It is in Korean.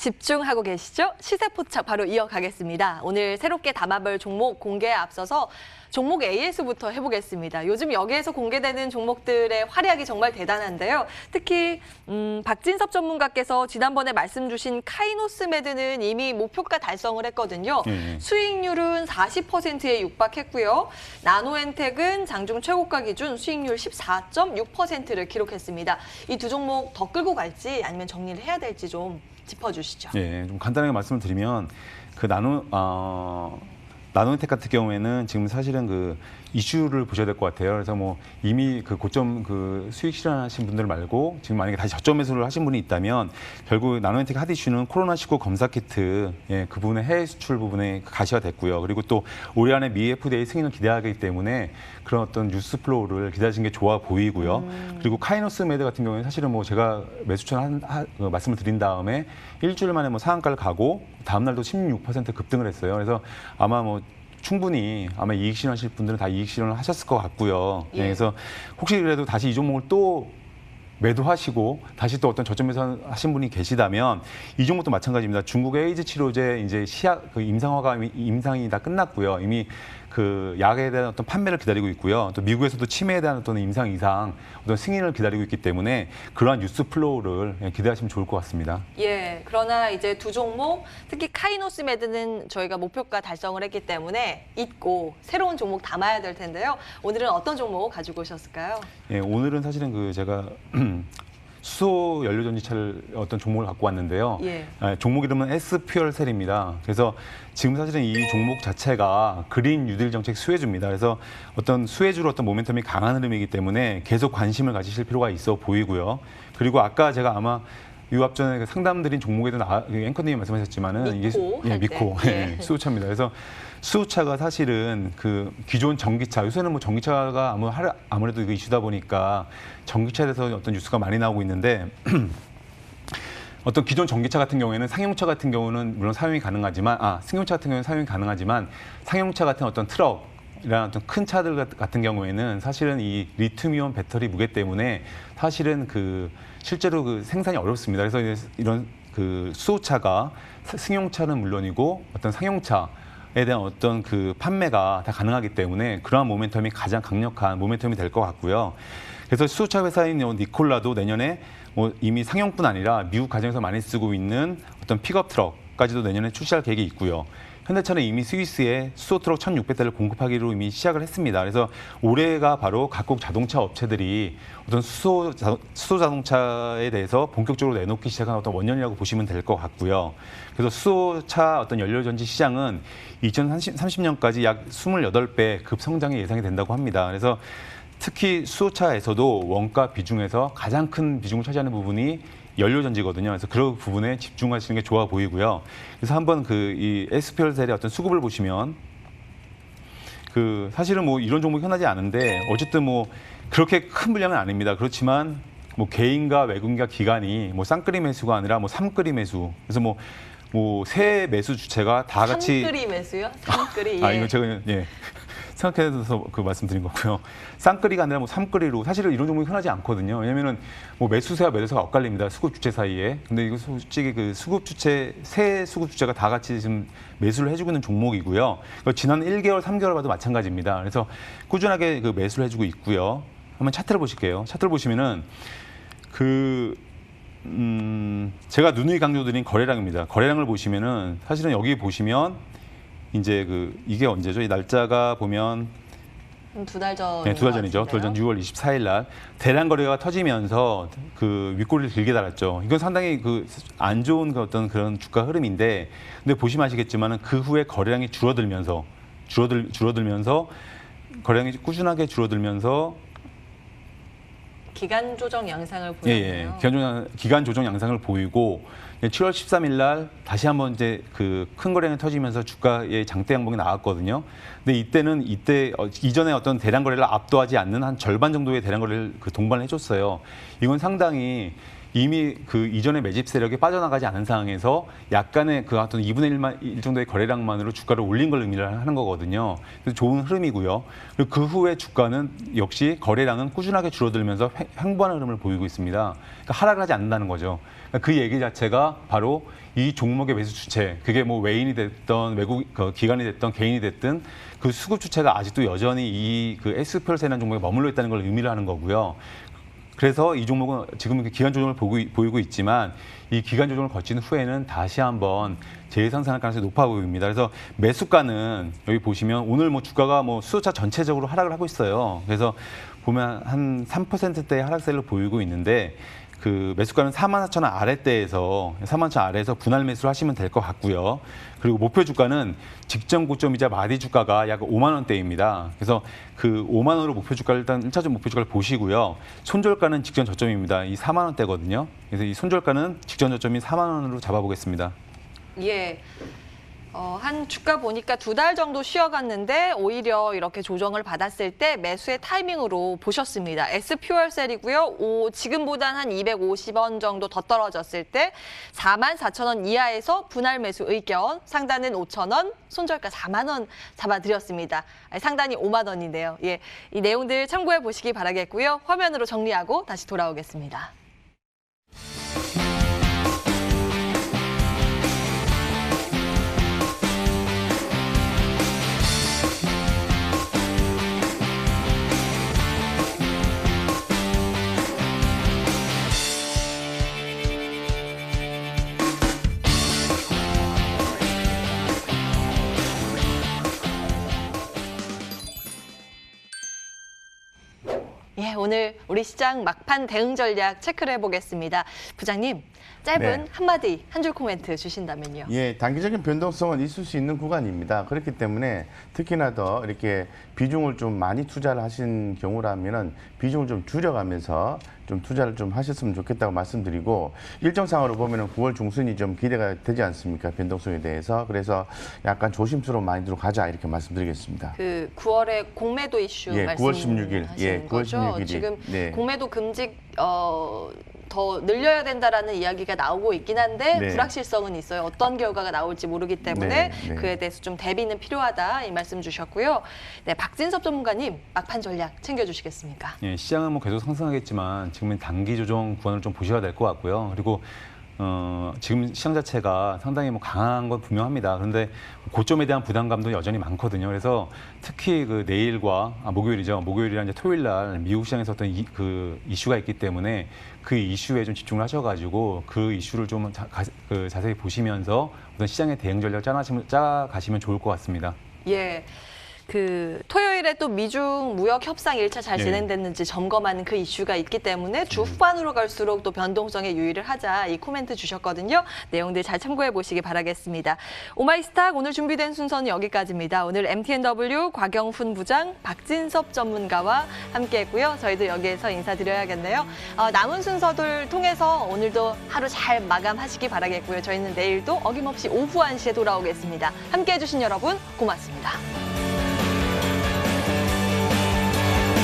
집중하고 계시죠? 시세 포착 바로 이어가겠습니다. 오늘 새롭게 담아볼 종목 공개에 앞서서 종목 AS부터 해보겠습니다. 요즘 여기에서 공개되는 종목들의 활약이 정말 대단한데요. 특히 박진섭 전문가께서 지난번에 말씀 주신 카이노스메드는 이미 목표가 달성을 했거든요. 수익률은 40%에 육박했고요. 나노엔텍은 장중 최고가 기준 수익률 14.6%를 기록했습니다. 이 두 종목 더 끌고 갈지 아니면 정리를 해야 될지 좀 짚어주시죠. 예, 좀 간단하게 말씀을 드리면 그 나노엔텍 같은 경우에는 지금 사실은 그 이슈를 보셔야 될 것 같아요. 그래서 뭐 이미 그 고점 그 수익 실현하신 분들 말고 지금 만약에 다시 저점 매수를 하신 분이 있다면 결국 나노엔텍 핫 이슈는 코로나19 검사 키트 그 부분의 해외 수출 부분에 가시가 됐고요. 그리고 또 올해 안에 미 FDA 승인을 기대하기 때문에 그런 어떤 뉴스 플로우를 기대하시는 게 좋아 보이고요. 그리고 카이노스메드 같은 경우에는 사실은 뭐 제가 매수 추천 말씀을 드린 다음에 일주일 만에 뭐 상한가를 가고 다음 날도 16% 급등을 했어요. 그래서 아마 뭐 충분히 아마 이익 실현하실 분들은 다 이익 실현을 하셨을 것 같고요. 예. 그래서 혹시 그래도 다시 이 종목을 또 매도하시고 다시 또 어떤 저점에서 하신 분이 계시다면 이 종목도 마찬가지입니다. 중국의 에이즈 치료제 이제 시약 그 임상이 다 끝났고요. 이미 그 약에 대한 어떤 판매를 기다리고 있고요. 또 미국에서도 치매에 대한 어떤 임상 이상 어떤 승인을 기다리고 있기 때문에 그러한 뉴스 플로우를 기대하시면 좋을 것 같습니다. 예, 그러나 이제 두 종목, 특히 카이노스메드는 저희가 목표가 달성을 했기 때문에 잊고 새로운 종목 담아야 될 텐데요. 오늘은 어떤 종목 가지고 오셨을까요? 예, 오늘은 사실은 그 제가 수소 연료 전지차를 어떤 종목을 갖고 왔는데요. 예. 종목 이름은 S퓨얼셀입니다. 그래서 지금 사실은 이 종목 자체가 그린 뉴딜 정책 수혜주입니다. 그래서 어떤 수혜주로 어떤 모멘텀이 강한 흐름이기 때문에 계속 관심을 가지실 필요가 있어 보이고요. 그리고 아까 제가 아마 유압 전에 상담드린 종목에도 앵커님이 말씀하셨지만은 미코 수소차입니다. 그래서 수소차가 사실은 그 기존 전기차, 요새는 뭐 전기차가 아무래도 이슈다 보니까 전기차에 대해서 어떤 뉴스가 많이 나오고 있는데 어떤 기존 전기차 같은 경우에는 상용차 같은 경우는 물론 사용이 가능하지만 승용차 같은 경우는 사용이 가능하지만 상용차 같은 어떤 트럭 이런 어떤 큰 차들 같은 경우에는 사실은 이 리튬이온 배터리 무게 때문에 사실은 그 실제로 그 생산이 어렵습니다. 그래서 이런 그 수소차가 승용차는 물론이고 어떤 상용차에 대한 어떤 그 판매가 다 가능하기 때문에 그러한 모멘텀이 가장 강력한 모멘텀이 될 것 같고요. 그래서 수소차 회사인 니콜라도 내년에 뭐 이미 상용뿐 아니라 미국 가정에서 많이 쓰고 있는 어떤 픽업 트럭까지도 내년에 출시할 계획이 있고요. 현대차는 이미 스위스에 수소 트럭 1,600대를 공급하기로 이미 시작을 했습니다. 그래서 올해가 바로 각국 자동차 업체들이 어떤 수소 자동차에 대해서 본격적으로 내놓기 시작한 어떤 원년이라고 보시면 될 것 같고요. 그래서 수소차 어떤 연료전지 시장은 2030년까지 약 28배 급성장이 예상이 된다고 합니다. 그래서 특히 수소차에서도 원가 비중에서 가장 큰 비중을 차지하는 부분이 연료전지거든요. 그래서 그런 부분에 집중하시는 게 좋아 보이고요. 그래서 한번 이 S퓨얼셀의 어떤 수급을 보시면 사실은 뭐 이런 종목이 흔하지 않은데 어쨌든 뭐 그렇게 큰 물량은 아닙니다. 그렇지만 뭐 개인과 외국인과 기관이 뭐 쌍끌이 매수가 아니라 뭐 삼끌이 매수. 그래서 뭐 세 매수 주체가 다 같이 삼끌이 매수요? 삼끌이. 이거 제가 생각해서 그 말씀드린 거고요. 쌍끌이가 아니라 뭐 삼끌이로 사실은 이런 종목이 흔하지 않거든요. 왜냐면은 뭐 매수세와 매도세가 엇갈립니다. 수급 주체 사이에. 근데 이거 솔직히 그 세 수급 주체가 다 같이 지금 매수를 해주고 있는 종목이고요. 지난 1개월, 3개월 봐도 마찬가지입니다. 그래서 꾸준하게 그 매수를 해주고 있고요. 한번 차트를 보실게요. 차트를 보시면은 제가 누누이 강조드린 거래량입니다. 거래량을 보시면은 사실은 여기 보시면 이제 이게 언제죠? 이 날짜가 보면 두 달 전. 네, 두 달 전이죠. 두 달 전 6월 24일 날 대량 거래가 터지면서 윗꼬리를 길게 달았죠. 이건 상당히 안 좋은 어떤 그런 주가 흐름인데, 근데 보시면 아시겠지만은 그 후에 거래량이 줄어들면서 거래량이 꾸준하게 줄어들면서 기간 조정 양상을 보였네요. 기간 조정 양상을 보이고 7월 13일 날 다시 한번 이제 큰 거래량이 터지면서 주가의 장대 양봉이 나왔거든요. 근데 이전에 어떤 대량 거래를 압도하지 않는 한 절반 정도의 대량 거래를 동반을 해줬어요. 이건 상당히 이미 그 이전의 매집 세력이 빠져나가지 않은 상황에서 약간의 그 어떤 2분의 1 정도의 거래량만으로 주가를 올린 걸 의미를 하는 거거든요. 그래서 좋은 흐름이고요. 그리고 그 후에 주가는 역시 거래량은 꾸준하게 줄어들면서 횡보하는 흐름을 보이고 있습니다. 그러니까 하락을 하지 않는다는 거죠. 그러니까 그 얘기 자체가 바로 이 종목의 매수 주체, 그게 뭐 외인이 됐던 외국 기관이 됐던 개인이 됐든 그 수급 주체가 아직도 여전히 이 그 SPL세라는 종목에 머물러 있다는 걸 의미를 하는 거고요. 그래서 이 종목은 지금 기간 조정을 보이고 있지만 이 기간 조정을 거친 후에는 다시 한번 재상승할 가능성이 높아 보입니다. 그래서 매수가는 여기 보시면 오늘 뭐 주가가 뭐 수요차 전체적으로 하락을 하고 있어요. 그래서 보면 한 3%대의 하락세를 보이고 있는데 그 매수가는 44,000원 아래대에서 44,000원 아래에서 분할 매수를 하시면 될 것 같고요. 그리고 목표 주가는 직전 고점이자 마디 주가가 약 5만 원대입니다. 그래서 그 5만 원으로 목표 주가를 일단 1차적 목표 주가를 보시고요. 손절가는 직전 저점입니다. 이 4만 원대거든요. 그래서 이 손절가는 직전 저점인 4만 원으로 잡아보겠습니다. 예. 한 주가 보니까 2달 정도 쉬어갔는데 오히려 이렇게 조정을 받았을 때 매수의 타이밍으로 보셨습니다. S퓨얼셀이고요. 지금보단 한 250원 정도 더 떨어졌을 때 44,000원 이하에서 분할 매수 의견, 상단은 5,000원, 손절가 4만 원 잡아드렸습니다. 상단이 5만 원인데요. 예, 이 내용들 참고해 보시기 바라겠고요. 화면으로 정리하고 다시 돌아오겠습니다. 예, 오늘 우리 시장 막판 대응 전략 체크를 해보겠습니다. 부장님, 짧은 네. 한마디, 한 줄 코멘트 주신다면요. 예, 단기적인 변동성은 있을 수 있는 구간입니다. 그렇기 때문에 특히나 더 이렇게 비중을 좀 많이 투자를 하신 경우라면은 비중을 좀 줄여가면서 좀 투자를 좀 하셨으면 좋겠다고 말씀드리고, 일정상으로 보면은 9월 중순이 좀 기대가 되지 않습니까? 변동성에 대해서. 그래서 약간 조심스러운 마인드로 가자 이렇게 말씀드리겠습니다. 그 9월에 공매도 이슈 예, 9월 16일. 말씀하시는 예, 9월 거죠? 16일이. 지금 네. 공매도 금지 더 늘려야 된다라는 이야기가 나오고 있긴 한데 네. 불확실성은 있어요. 어떤 결과가 나올지 모르기 때문에 네, 네. 그에 대해서 좀 대비는 필요하다 이 말씀 주셨고요. 네, 박진섭 전문가님 막판 전략 챙겨주시겠습니까? 예, 시장은 뭐 계속 상승하겠지만 지금은 단기 조정 구간을 좀 보셔야 될 것 같고요. 그리고 지금 시장 자체가 상당히 뭐 강한 건 분명합니다. 그런데 고점에 대한 부담감도 여전히 많거든요. 그래서 특히 그 내일과 목요일이죠. 목요일이랑 이제 토요일 날 미국 시장에서 어떤 그 이슈가 있기 때문에 그 이슈에 좀 집중을 하셔가지고 그 이슈를 좀 자세히 보시면서 어떤 시장의 대응 전략 짜가시면 좋을 것 같습니다. 예. 그 토요일에 또 미중 무역 협상 1차 잘 예. 진행됐는지 점검하는 그 이슈가 있기 때문에 주 후반으로 갈수록 또 변동성에 유의를 하자 이 코멘트 주셨거든요. 내용들 잘 참고해 보시기 바라겠습니다. 오마이스탁 오늘 준비된 순서는 여기까지입니다. 오늘 MTNW 곽영훈 부장, 박진섭 전문가와 함께했고요. 저희도 여기에서 인사드려야겠네요. 남은 순서들 통해서 오늘도 하루 잘 마감하시기 바라겠고요. 저희는 내일도 어김없이 오후 1시에 돌아오겠습니다. 함께해 주신 여러분 고맙습니다.